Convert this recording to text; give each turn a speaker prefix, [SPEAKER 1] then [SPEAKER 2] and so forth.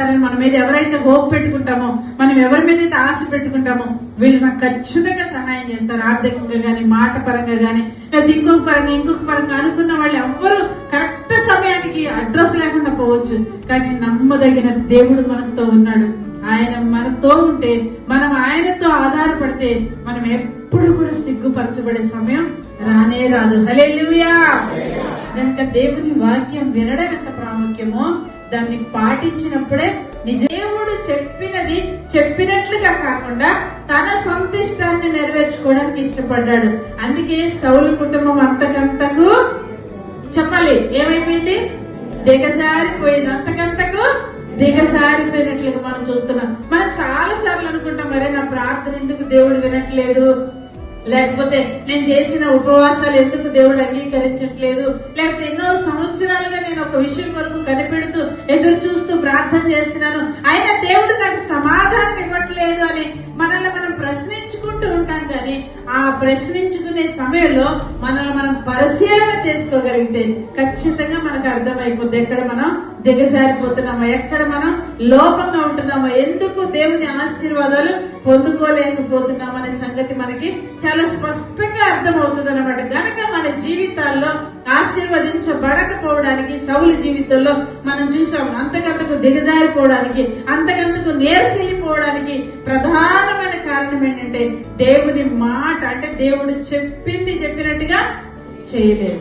[SPEAKER 1] చేస్తారని మన మీద ఎవరైతే హోప్ పెట్టుకుంటామో, మనం ఎవరి మీద అయితే ఆశ పెట్టుకుంటామో వీళ్ళు నాకు ఖచ్చితంగా సహాయం చేస్తారు. ఆర్థికంగా గాని, మాట పరంగా గాని, లేదా ఇంకొక పరంగా అనుకున్న వాళ్ళు ఎవ్వరు కరెక్ట్ సమయానికి అడ్రస్ లేకుండా పోవచ్చు. కానీ నమ్మదగిన దేవుడు మనతో ఉన్నాడు. ఆయన మనతో ఉంటే, మనం ఆయనతో ఆధారపడితే మనం ఎప్పుడు కూడా సిగ్గుపరచబడే సమయం రానే రాదు. హల్లెలూయా. కనుక దేవుని వాక్యం వినడం ఎంత ప్రాముఖ్యమో దాన్ని పాటించినప్పుడే దేవుడు చెప్పినది చెప్పినట్లుగా కాకుండా తన సొంత ఇష్టాన్ని నెరవేర్చుకోవడానికి ఇష్టపడ్డాడు. అందుకే సౌలు కుటుంబం అంతకంతకు చెప్పాలి ఏమైపోయింది, దిగజారిపోయింది. అంతకంతకు దిగజారిపోయినట్లుగా మనం చూస్తున్నాం. మనం చాలా సార్లు అనుకుంటాం, మరే నా ప్రార్థన ఎందుకు దేవుడు వినట్లేదు, లేకపోతే నేను చేసిన ఉపవాసాలు ఎందుకు దేవుడు అంగీకరించట్లేదు, లేకపోతే ఎన్నో సంవత్సరాలుగా నేను ఒక విషయం కొరకు కనిపెడుతూ ఎదురు చూస్తూ ప్రార్థన చేస్తున్నాను, అయినా దేవుడు నాకు సమాధానం ఇవ్వట్లేదు అని మనల్ని మనం ప్రశ్నించుకుంటూ ఉంటాం. కానీ ఆ ప్రశ్నించుకునే సమయంలో మనల్ని మనం పరిశీలన చేసుకోగలిగితే ఖచ్చితంగా మనకు అర్థమైపోద్ది ఎక్కడ మనం దిగజారిపోతున్నామో, ఎక్కడ మనం లోపంగా ఉంటున్నామో, ఎందుకు దేవుని ఆశీర్వాదాలు పొందుకోలేకపోతున్నాం అనే సంగతి మనకి చాలా స్పష్టంగా అర్థమవుతుంది అనమాట. గనక మన జీవితాల్లో ఆశీర్వదించబడకపోవడానికి సౌలు జీవితంలో మనం చూసాం. అంతకంతకు దిగజారిపోవడానికి, అంతకంతకు నేర్సిల్లిపోవడానికి ప్రధానమైన కారణం ఏంటంటే దేవుని మాట, అంటే దేవుడు చెప్పినట్టుగా చేయలేదు.